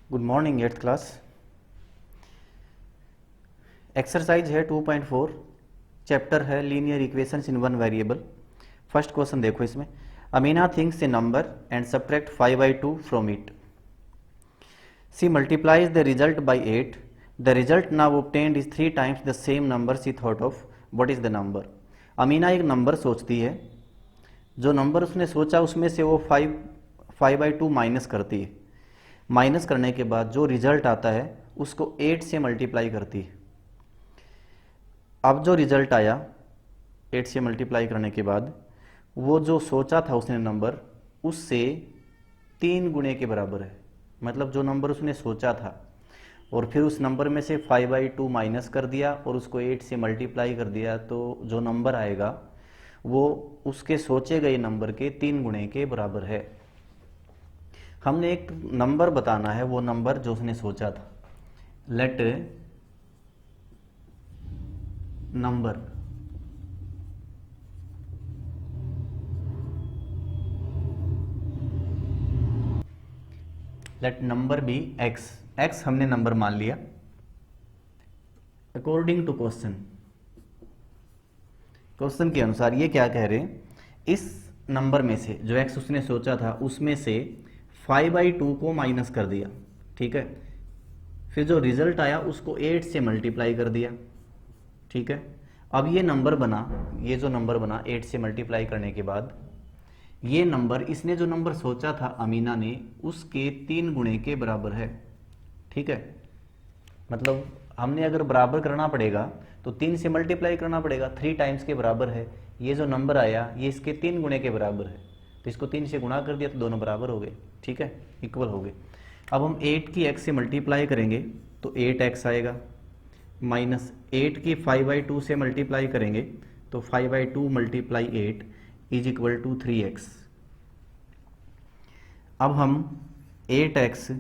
Good morning 8th class. Exercise है 2.4, chapter है linear equations in one variable. First question देखो इसमें, Amina thinks a number and subtract 5/2 from it. She multiplies the result by 8। The result now obtained is 3 times the same number she thought of. What is the number? Amina एक number सोचती है, जो number उसने सोचा उसमें से वो 5/2 माइनस करती है। माइनस करने के बाद जो रिजल्ट आता है उसको 8 से मल्टीप्लाई करती है। अब जो रिजल्ट आया 8 से मल्टीप्लाई करने के बाद वो जो सोचा था उसने नंबर उससे 3 गुणे के बराबर है। मतलब जो नंबर उसने सोचा था और फिर उस नंबर में से 5/2 माइनस कर दिया और उसको 8 से मल्टीप्लाई कर दिया, तो जो नंबर आएगा वो उसके सोचे गए नंबर के 3 गुणे के बराबर है। हमने एक नंबर बताना है, वो नंबर जो उसने सोचा था। Let number let number be x. X हमने नंबर मान लिया। अकॉर्डिंग टू क्वेश्चन के अनुसार ये क्या कह रहे हैं, इस नंबर में से जो एक्स उसने सोचा था उसमें से 5/2 को माइनस कर दिया, ठीक है। फिर जो रिजल्ट आया उसको 8 से मल्टीप्लाई कर दिया, ठीक है। अब ये नंबर बना, ये जो नंबर बना 8 से मल्टीप्लाई करने के बाद ये नंबर, इसने जो नंबर सोचा था अमीना ने, उसके 3 गुणे के बराबर है, ठीक है। मतलब हमने अगर बराबर करना पड़ेगा तो 3 से मल्टीप्लाई करना पड़ेगा, 3 टाइम्स के बराबर है। ये जो नंबर आया ये इसके 3 गुणे के बराबर है, तो इसको 3 से गुणा कर दिया तो दोनों बराबर हो गए, ठीक है, इक्वल हो गए। अब हम 8 की x से मल्टीप्लाई करेंगे तो 8x आएगा, माइनस 8 की 5/2 से मल्टीप्लाई करेंगे तो 5/2 multiply 8 is equal to 3x। अब हम 8x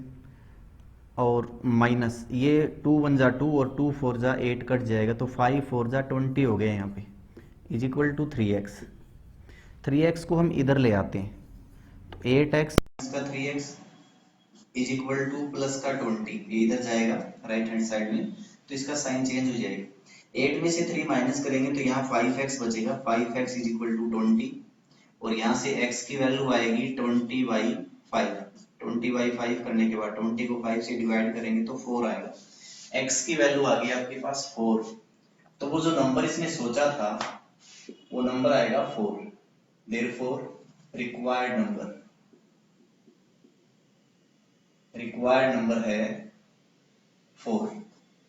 और माइनस ये 2 1 जा 2 और 2 4 जा 8 कट जाएगा, तो 5 4 जा 20 हो गए यहाँ पे, is equal to 3x। 3x को हम इधर ले आते हैं तो 8x का 3x is equal two plus का 20, ये इधर जाएगा राइट हैंड साइड में, तो इसका साइन चेंज हो जाएगा। 8 में से 3 माइनस करेंगे तो यहाँ 5x बचेगा, 5x इज इक्वल टू 20, और यहाँ से x की वैल्यू आएगी 20/5। 20/5 करने के बाद 20 को 5 से डिवाइड करेंगे तो 4 आएगा। x की वैल्यू आ गई आपके पास 4, तो वो जो नंबर इसने सोचा था वो नंबर आएगा 4। देयरफॉर रिक्वायर्ड नंबर है 4,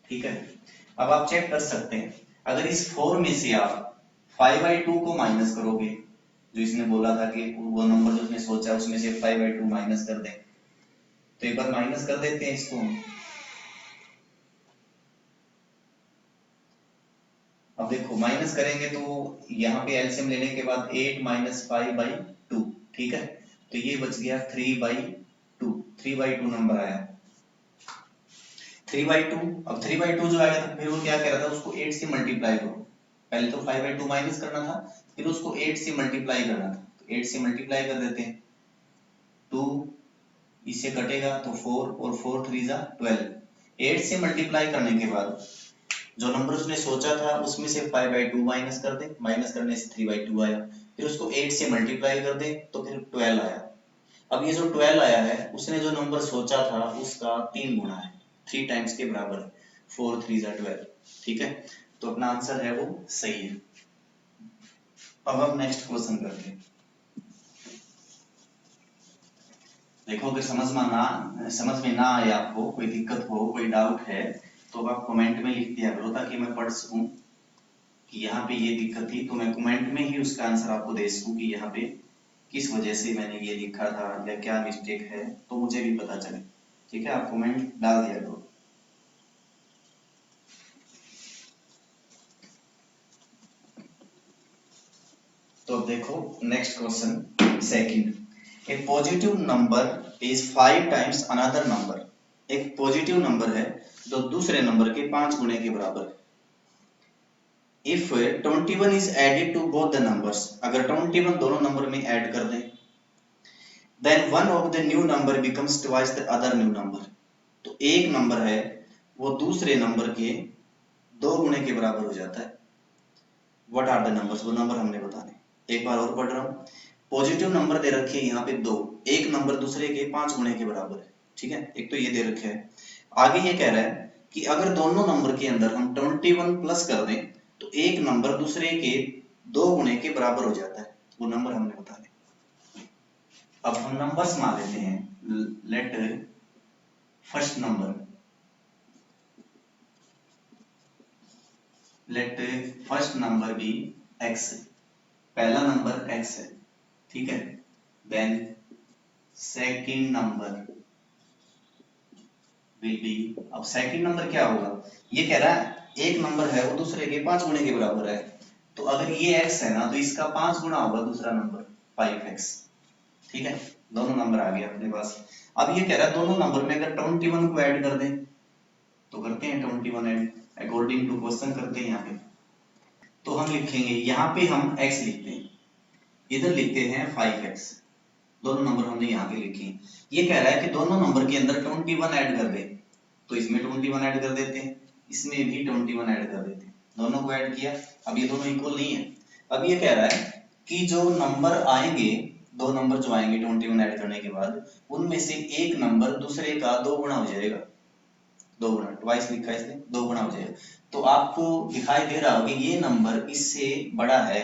ठीक है। अब आप चेक कर सकते हैं, अगर इस 4 में से आप 5/2 को माइनस करोगे, जो इसने बोला था कि वो नंबर जो उसने सोचा उसमें से 5/2 माइनस कर दें, तो एक बार माइनस कर देते हैं इसको। अब देखो माइनस करेंगे तो यहाँ पे एलसीएम लेने के बाद 8 माइनस 5/2, ठीक है, तो ये बच गया 3/2। 3/2 नंबर आया 3/2। अब 3/2 जो आया था फिर वो क्या कह रहा था, उसको 8 से मल्टीप्लाई करो। पहले तो 5/2 माइनस करना था, फिर उसको 8 से मल्टीप्लाई करना था, तो 8 से मल्टीप्लाई कर देते हैं। 2 इससे कटेगा तो 4 और 4 3 जा 12। 8 से मल्टीप्लाई करने के बाद जो नंबर उसने सोचा था उसमें से 5/2 माइनस कर दे, माइनस करने से 3/2 आया, फिर उसको 8 से मल्टीप्लाई कर दे तो फिर 12 आया। अब ये जो 12 आया है उसने जो नंबर सोचा था उसका 3 गुना है, 3 टाइम्स के बराबर है, 4 3 जा 12, ठीक है। तो अपना आंसर है वो सही है। अब हम नेक्स्ट क्वेश्चन करते हैं। देखो अगर समझ में ना आए, आपको कोई दिक्कत हो, कोई डाउट है, तो आप कमेंट में लिख दिया करो ताकि मैं पढ़ सकूं कि यहाँ पे ये दिक्कत थी, तो मैं कमेंट में ही उसका आंसर आपको दे सकूं कि यहाँ पे किस वजह से मैंने ये लिखा था या क्या मिस्टेक है, तो मुझे भी पता चले, ठीक है। आप कमेंट डाल दिया करो। तो अब देखो next question second, A positive number is 5 times another number. एक पॉजिटिव नंबर है जो दूसरे नंबर के 5 गुने के बराबर है। If 21 is added to both the numbers, अगर 21 दोनों नंबर में ऐड कर दें, then one of the new number becomes twice the other new number। तो एक नंबर है वो दूसरे नंबर के 2 गुणे के बराबर हो जाता है। व्हाट आर द नंबर्स, वो नंबर हमने बताने। एक बार और पढ़ रहा हूँ। पॉजिटिव नंबर दे रखे हैं यहाँ पे 2, एक नंबर दूसरे के 5 गुणे के बराबर है। ठीक है, एक तो ये दे रखे है। आगे ये कह रहा है कि अगर दोनों नंबर के अंदर हम 21 प्लस कर दें तो एक नंबर दूसरे के 2 गुणे के बराबर हो जाता है। वो नंबर हमने बताने। अब हम नंबर्स मान लेते हैं। Let first number, let first number be x, पहला नंबर x है। ठीक है, then second number will be, अब सेकंड नंबर क्या होगा, ये कह रहा है एक नंबर है वो दूसरे के 5 गुणे के बराबर है, तो अगर ये x है ना तो इसका 5 गुना होगा दूसरा नंबर 5x। ठीक है, दोनों नंबर आ गए अपने पास। अब ये कह रहा है दोनों नंबर में अगर 21 को ऐड कर दें तो करते हैं 21 ऐड, अकॉर्डिंग टू क्वेश्चन करते हैं यहाँ पे। तो हम लिखेंगे, यहाँ पे हम x लिखते हैं, इधर लिखते हैं 5x। दोनों नंबर हमने यहाँ पे लिखे हैं। ये कह रहा है कि दोनों नंबर के अंदर 21 ऐड कर दे, तो इसमें 21 ऐड कर देते हैं, इसमें भी 21 ऐड कर देते हैं। दोनों को ऐड किया, अब ये दोनों इक्वल नहीं है। अब ये कह रहा है कि जो नंबर आएंगे, दो नंबर जो आएंगे 21 ऐड करने के बाद, उनमें से एक नंबर दूसरे का 2 गुना हो जाएगा। 2 गुना, ट्वाइस लिखा है इसलिए 2 गुना हो जाएगा। तो आपको दिखाई दे रहा होगा ये नंबर इससे बड़ा है,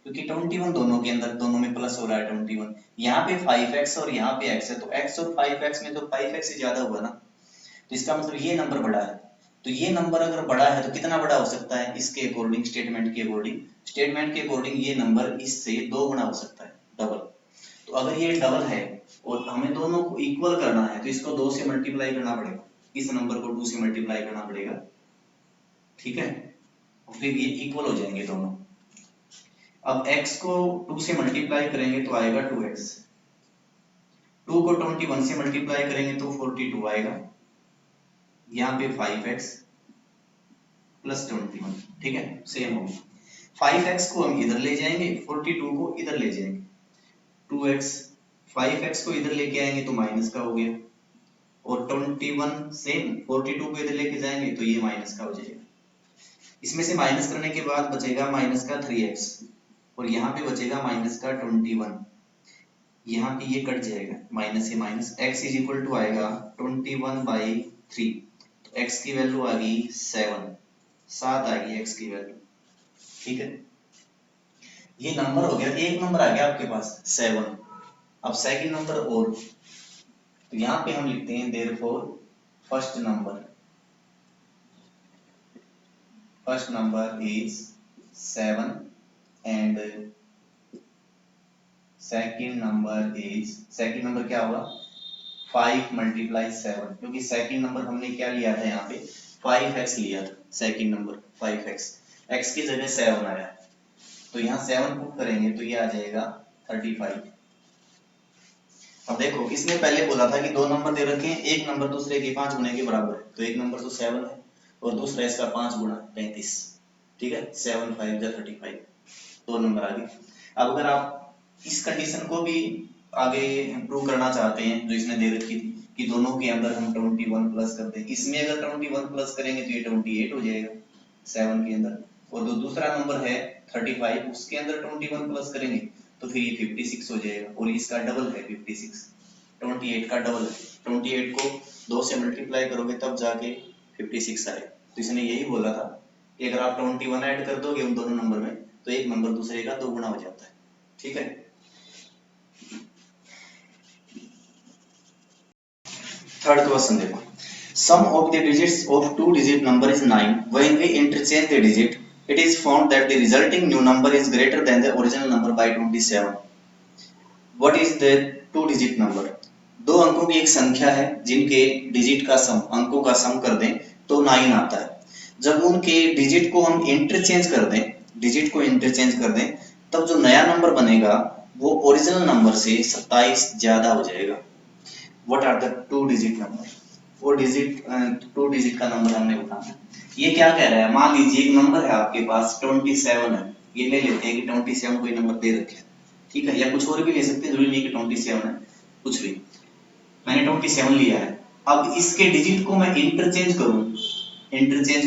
क्योंकि 21 दोनों के अंदर, दोनों में प्लस हो रहा है 21। यहाँ पे 5x और यहाँ पे x है, तो x और 5x में तो 5x से ज्यादा हुआ ना, तो इसका मतलब ये नंबर बड़ा है। तो ये नंबर अगर बड़ा है तो कितना बड़ा हो सकता है, इसके अकॉर्डिंग, स्टेटमेंट के अकॉर्डिंग, स्टेटमेंट के अकॉर्डिंग ये नंबर इससे 2 गुना हो सकता है, डबल। तो अगर ये डबल है और हमें दोनों को इक्वल करना है तो इसको 2 से मल्टीप्लाई करना पड़ेगा, इस नंबर को 2 से मल्टीप्लाई करना पड़ेगा। ठीक है, और फिर ये इक्वल हो जाएंगे दोनों। अब x को 2 से मल्टीप्लाई करेंगे तो आएगा 2x, 2 को 21 से मल्टीप्लाई करेंगे तो 42 आएगा, यहाँ पे 5x प्लस 21। ठीक है, सेम होगा। 5x को हम इधर ले जाएंगे, 42 को इधर ले जाएंगे, 2x, 5x को इधर लेके आएंगे तो माइनस का हो गया, और 21 सेम 42 को इधर लेके जाएंगे तो ये माइनस का हो जाएगा। इसमें से माइनस करने के बाद बचेगा माइनस का 3x, और यहाँ पे बचेगा माइनस का 21। यहाँ पे ये कट जाएगा, माइनस से minus, x is equal to आएगा 21/3, तो x की वैल्यू आ गई 7 आ गई x की वैल्यू। ठीक है, ये नंबर हो गया, एक नंबर आ गया आपके पास 7। अब सेकंड नंबर, और तो यहाँ पे हम लिखते हैं therefore first number is 7 and second number क्या होगा, 5 × 7, क्योंकि सेकंड नंबर हमने क्या लिया था, यहाँ पे 5x लिया था, सेकंड नंबर 5x, x की जगह 7 आया, तो यहाँ 7 पुट करेंगे तो ये आ जाएगा 35। अब देखो, इसने पहले बोला था कि दो नंबर दे रखे हैं, एक नंबर दूसरे के 5 गुने के बराबर है, तो एक नंबर तो 7 है और दूसरा इसका 5 गुना 35। ठीक है, 7 5 जा 35, दो नंबर आ गए। अब अगर आप इस कंडीशन को भी आगे इंप्रूव करना चाहते हैं जो इसने दे रखी थी कि दोनों के अंदर हम 21 प्लस कर दें, इसमें अगर 21 प्लस करेंगे तो ये 28 हो जाएगा 7 के अंदर, और जो दूसरा नंबर है 35 उसके अंदर 21 प्लस करेंगे तो फिर ये 56 हो जाएगा, और इसका डबल है 56, 28 का डबल है। 28 को 2 से मल्टीप्लाई करोगे तब जाके 56 आए। तो इसने यही बोला था कि अगर आप 21 ऐड कर दोगे उन दोनों नंबर में तो एक नंबर दूसरे का 2 गुना हो जाता है। ठीक है, थर्ड क्वेश्चन देखो, sum of the digits of 2 digit number is 9, when we interchange the digit it is found that the resulting new number is greater than the original number by 27. What is the 2 digit number? दो अंकों की एक संख्या है जिनके digit का सम, अंकों का सम कर दें तो 9 आता है। जब उनके डिजिट को हम इंटरचेंज कर दें, तब जो नया नंबर बनेगा वो ओरिजिनल नंबर से 27 ज्यादा हो जाएगा। What are the 2 digit number? वो डिजिट 2 डिजिट का नंबर हमने बताना है। ये क्या कह रहा है, मान लीजिए एक नंबर है आपके पास 27 है, ये ले लेते हैं कि 27 कोई नंबर दे रखे है, ठीक है, या कुछ और भी ले सकते हैं, जरूरी नहीं कि 27 है, कुछ भी। मैंने 27 लिया है, अब इसके डिजिट को मैं इंटरचेंज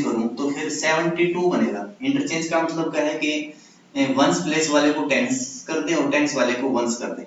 करूं तो फिर 72 बनेगा। इंटरचेंज का मतलब क्या है कि वंस प्लेस वाले को टेंस कर दें और टेंस वाले को वंस कर दें,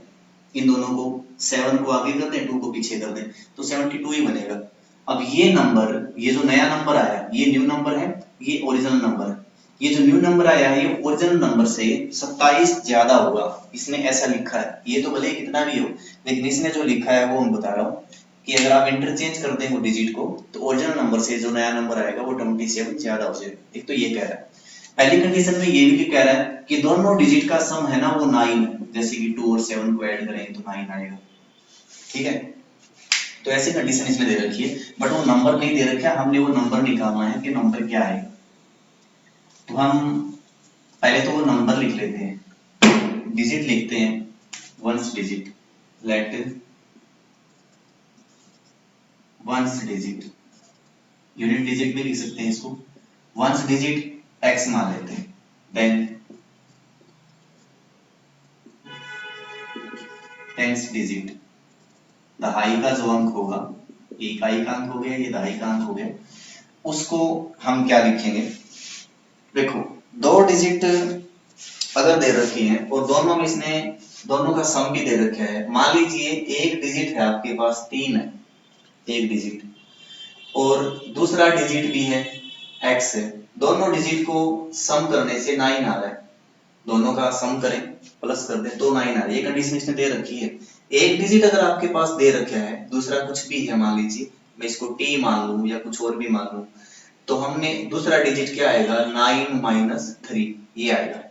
इन दोनों को 7 को आगे कर दें 2 को पीछे कर दें तो 72 ही बनेगा। अब ये नंबर, ये जो नया नंबर आया ये न्यू नंबर है, ये ओरिजिनल नंबर है। ये जो न्यू नंबर आया है ये ओरिजिनल नंबर से 27 ज्यादा होगा, इसने ऐसा लिखा है। ये तो भले कितना भी हो, लेकिन इसने जो लिखा है वो हम बता रहा हूँ कि अगर आप इंटरचेंज कर दें वो डिजिट को तो ओरिजिनल नंबर से जो नया नंबर आएगा वो 27 ज्यादा हो जाएगा। एक तो ये कह रहा है। पहली कंडीशन में ये भी कह रहा है कि दोनों डिजिट का सम है ना वो 9 है, जैसे कि 2 और 7 को ऐड करें तो 9 आएगा। ठीक है, तो ऐसी कंडीशन इसमें दे रखी है, बट वो नंबर नहीं दे रखा, हमने वो नंबर निकालना है कि नंबर क्या है। तो हम पहले तो वो नंबर लिख लेते हैं, डिजिट लिखते हैं, ones digit, let ones digit, unit digit भी लिख सकते हैं इसको। वंस डिजिट एक्स मान लेते हैं, देन टेंस डिजिट, दहाई का जो अंक होगा, इकाई का अंक हो गया, ये दहाई का अंक हो गया, उसको हम क्या लिखेंगे। देखो दो डिजिट अगर दे रखी है और दोनों में इसने दोनों का सम भी दे रखा है, मान लीजिए एक डिजिट है आपके पास 3 है, एक डिजिट, और दूसरा डिजिट भी है x है, दोनों डिजिट को सम करने से 9 आ रहा है, दोनों का सम करें प्लस कर दें तो 9 आ रहा है। ये कंडीशन इसने दे रखी है। एक डिजिट अगर आपके पास दे रखा है, दूसरा कुछ भी है, मान लीजिए मैं इसको t मान लूं या कुछ और भी मान लूं, तो हमने दूसरा डिजिट क्या आएगा 9 - 3 ये आएगा।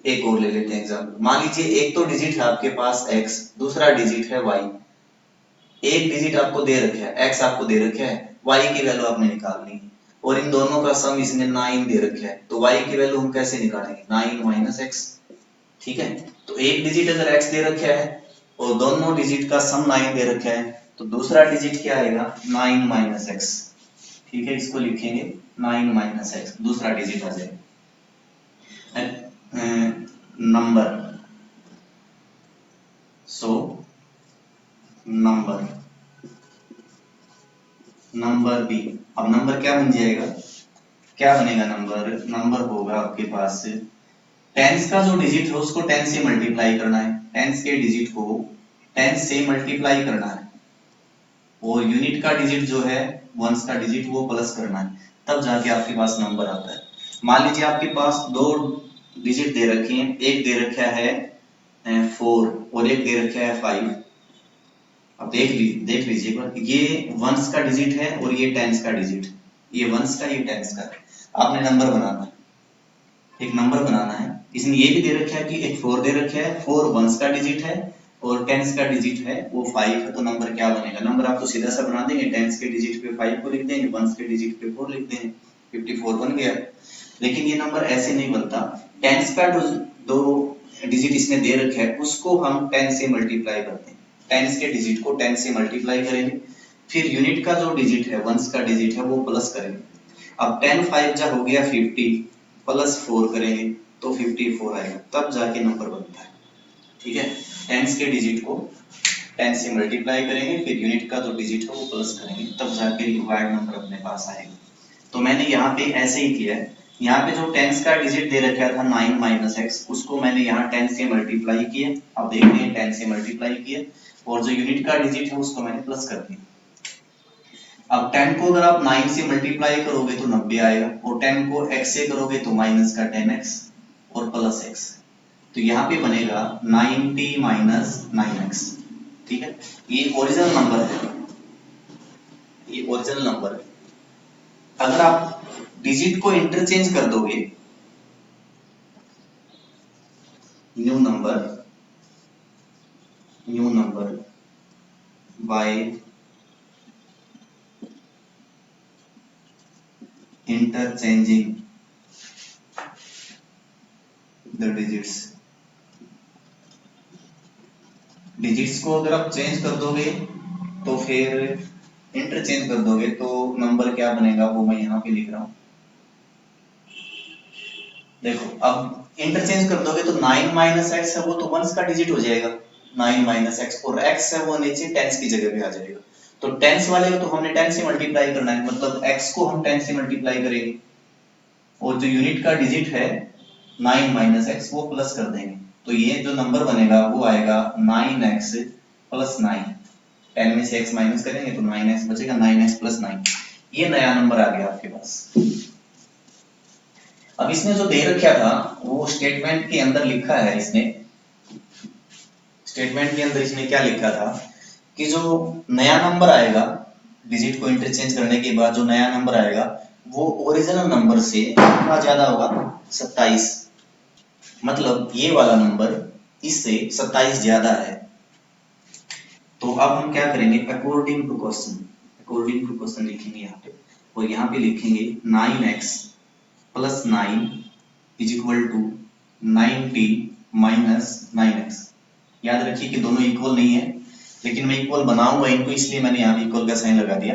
एक और ले लेते हैं एग्जाम्पल, मान लीजिए एक तो डिजिट है आपके पास x, दूसरा डिजिट है y। एक डिजिट आपको दे रखा है, x आपको दे रखा है, y की वैल्यू आपने निकालनी है, और इन दोनों का सम इसने 9 दे रखा है, तो y की वैल्यू हम कैसे निकालेंगे 9 - x। ठीक है, तो एक डिजिट अगर x दे रखा है और दोनों डिजिट का सम 9 दे रखा है, तो दूसरा डिजिट क्या आएगा 9 - x। ठीक है, इसको लिखेंगे 9 - x, दूसरा डिजिट आ जाएगा। Number, so number, number be, अब नंबर क्या बन जाएगा, क्या बनेगा नंबर, नंबर होगा आपके पास टेंस का जो डिजिट है उसको 10 से मल्टीप्लाई करना है, टेंस के डिजिट को 10 से मल्टीप्लाई करना है, और यूनिट का डिजिट जो है वंस का डिजिट वो प्लस करना है, तब जाके आपके पास नंबर आता है। मान लीजिए आपके पास दो डिजिट दे रखे हैं, एक दे रखा है 4 और एक दे रखा है 5। अब देख लीजिएगा, ये वंस का डिजिट है और ये टेंस का डिजिट, ये वंस का ये टेंस का, आपने नंबर बनाना है, एक नंबर बनाना है। इसने ये भी दे रखा है कि एक 4 दे रखा है, 4 वंस का डिजिट है और टेंस का डिजिट है वो 5 है, तो नंबर क्या बनेगा, नंबर आप तो सीधा सा बना देंगे, टेंस के डिजिट पे 5 को लिख देंगे, वंस के डिजिट पे 4 लिख देंगे, 54 बन गया। लेकिन ये नंबर ऐसे नहीं बनता, टेंस का दो डिजिट इसने दे रखा है उसको हम 10 से मल्टीप्लाई करते हैं, टेंस के डिजिट को 10 से मल्टीप्लाई करेंगे, फिर यूनिट का जो डिजिट है वंस का डिजिट है वो प्लस करेंगे। अब 10 5 जा हो गया 50, प्लस 4 करेंगे तो 54 आएगा, तब जाके नंबर बनता है। ठीक है, टेंस के डिजिट को 10 से मल्टीप्लाई करेंगे, फिर यूनिट का जो डिजिट है वो प्लस करेंगे, तब जाके रिक्वायर्ड नंबर अपने पास आएगा। तो मैंने यहाँ पे ऐसे ही किया है, यहाँ पे जो टेंस का डिजिट दे रखा था 9 - x, उसको मैंने यहाँ 10 से मल्टीप्लाई किया, अब देखते हैं 10 से मल्टीप्लाई किया, और जो यूनिट का डिजिट है उसको मैंने प्लस कर दिया। अब 10 को अगर आप 9 से मल्टीप्लाई करोगे तो 90 आएगा, और 10 को x से करोगे तो माइनस का 10x और प्लस x, तो यहाँ पे बनेगा 90 - 9x। ठीक है, ये ओरिजिनल नंबर है, ये ओरिजिनल नंबर है। अगर आप डिजिट को इंटरचेंज कर दोगे, new number by interchanging the digits को अगर आप चेंज कर दोगे तो फिर इंटरचेंज कर दोगे तो नंबर क्या बनेगा वो मैं यहाँ पे लिख रहा हूँ। देखो अब इंटरचेंज कर दोगे तो 9 - x है वो तो वंस का डिजिट हो जाएगा, 9 - x, और x है वो नीचे टेंस की जगह पे आ जाएगा, तो टेंस वाले को तो हमने 10 से मल्टीप्लाई करना है, मतलब x को हम 10 से मल्टीप्लाई करेंगे और जो यूनिट का डिजिट है 9 माइनस एक्स वो प्लस कर देंगे, तो ये जो नंबर बनेगा वो आएगा 9x प्लस 9। 10 में से x माइनस करेंगे तो 9x बचेगा, 9x प्लस 9। ये नया नंबर आ गया आपके पास। अब इसने जो दे रखा था वो स्टेटमेंट के अंदर लिखा है, इसने स्टेटमेंट के अंदर इसने क्या लिखा था कि जो नया नंबर आएगा डिजिट को इंटरचेंज करने के बाद जो नया नंबर आएगा वो ओरिजिनल नंबर से कितना ज्यादा होगा, 27। मतलब ये वाला नंबर इससे 27 ज्यादा है। तो अब हम क्या करेंगे, अकॉर्डिंग टू क्वेश्चन लिखेंगे यहाँ पे, और यहाँ पे लिखेंगे 9x plus 9 is equal to 90 minus 9x। याद रखिए कि दोनों इक्वल नहीं है, लेकिन मैं इक्वल बनाऊंगा इनको, इसलिए मैंने यहाँ इक्वल का साइन लगा दिया।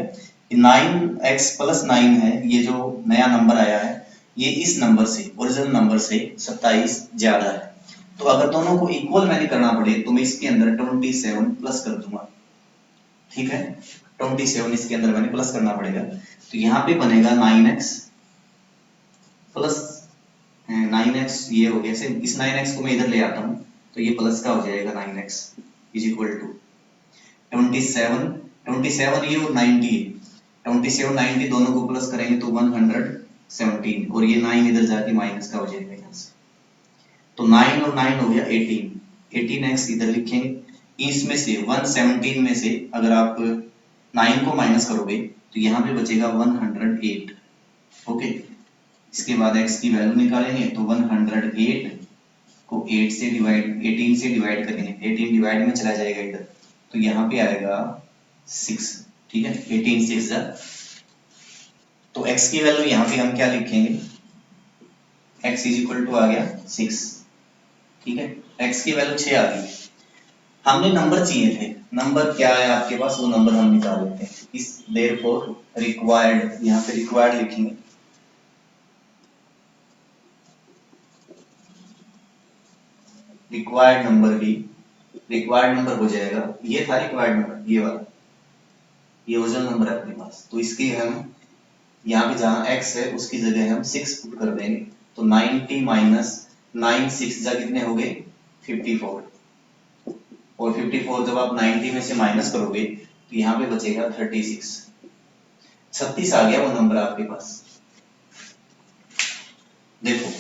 9x प्लस 9 है, ये जो नया नंबर आया है ये इस नंबर से, ओरिजिनल नंबर से 27 ज्यादा है। तो अगर दोनों को इक्वल मैंने करना पड़े तो मैं इसके अंदर 27 प्लस कर दूंगा, ठीक है। 27 इसके अंदर मैंने प्लस करना पड़ेगा, तो यहाँ पे बनेगा 9x प्लस 9x, ये हो गया। इस 9x को मैं इधर ले आता हूँ तो ये प्लस का हो जाएगा 9x इज इक्वल टू 27 ये और 90, 27 90 दोनों को प्लस करेंगे तो 117, और ये 9 इधर जाके माइनस का हो जाएगा यहाँ से। तो 9 और 9 हो गया 18x इधर लिखेंगे। इसमें से 117 में से अगर आप 9 को माइनस करोगे तो यहाँ पे बचेगा 108। ओके, इसके बाद x की वैल्यू निकालेंगे तो 108 को 18 से डिवाइड करेंगे, 18 डिवाइड में चला जाएगा इधर, तो यहाँ पे आएगा 6, ठीक है। 18 6 तो x की वैल्यू यहाँ पे हम क्या लिखेंगे, x इज इक्वल टू आ गया 6, ठीक है। x की वैल्यू 6 आ गई। हमने नंबर चाहिए थे, नंबर क्या है आपके पास वो नंबर हम निकाल लेते हैं। इस देयरफॉर रिक्वायर्ड, यहाँ पे रिक्वायर्ड लिखेंगे, रिक्वायर्ड नंबर भी रिक्वायर्ड नंबर हो जाएगा, ये था रिक्वायर्ड नंबर, ये वाला, ये ओरिजिनल नंबर है अपने पास, तो इसकी हम यहाँ पे जहाँ x है उसकी जगह हम 6 पुट कर देंगे, तो 90 माइनस 9 6 जा कितने हो गए 54, और 54 जब आप 90 में से माइनस करोगे तो यहाँ पे बचेगा 36 आ गया वो नंबर आपके पास। देखो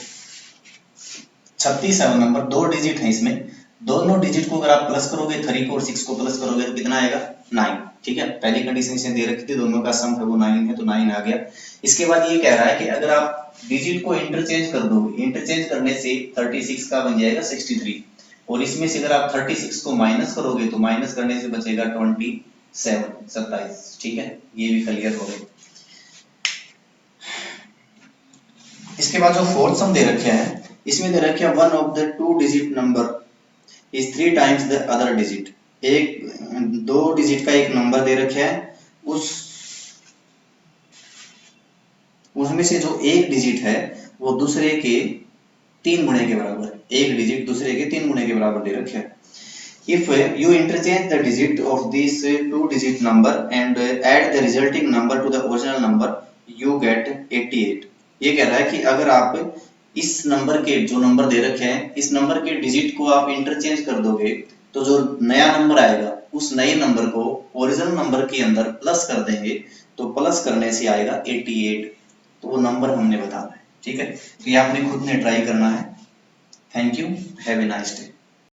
36 है वो नंबर, 2 डिजिट है इसमें, दोनों डिजिट को अगर आप प्लस करोगे 3 को और 6 को प्लस करोगे तो कितना आएगा 9, ठीक है। पहली कंडीशन इसने दे रखी थी दोनों का सम है वो 9 है, तो 9 आ गया। इसके बाद ये कह रहा है कि अगर आप डिजिट को इंटरचेंज कर दोगे, इंटरचेंज करने से 36 का बन जाएगा 63, और इसमें से अगर आप 36 को माइनस करोगे तो माइनस करने से बचेगा 27, ठीक है। ये भी क्लियर हो गया। इसके बाद जो फोर्थ सम दे रखे हैं इसमें दे रखे हैं 1 of the 2 digit number is 3 times the other digit. एक 2 डिजिट का एक नंबर दे रखे है, उसमें से जो एक डिजिट है वो दूसरे के 3 गुणे के बराबर, एक डिजिट दूसरे के 3 गुणे के बराबर दे रखे है। If you interchange the digit of these 2 digit number and add the resulting number to the original number, you get 88। ये कह रहा है कि अगर आप इस नंबर के, जो नंबर दे रखे हैं इस नंबर के डिजिट को आप इंटरचेंज कर दोगे तो जो नया नंबर आएगा उस नए नंबर को ओरिजिनल नंबर के अंदर प्लस कर देंगे, तो प्लस करने से आएगा 88, तो वो नंबर हमने बताना है, ठीक है। तो ये आपने खुद ने ट्राई करना है। Thank you, have a nice day.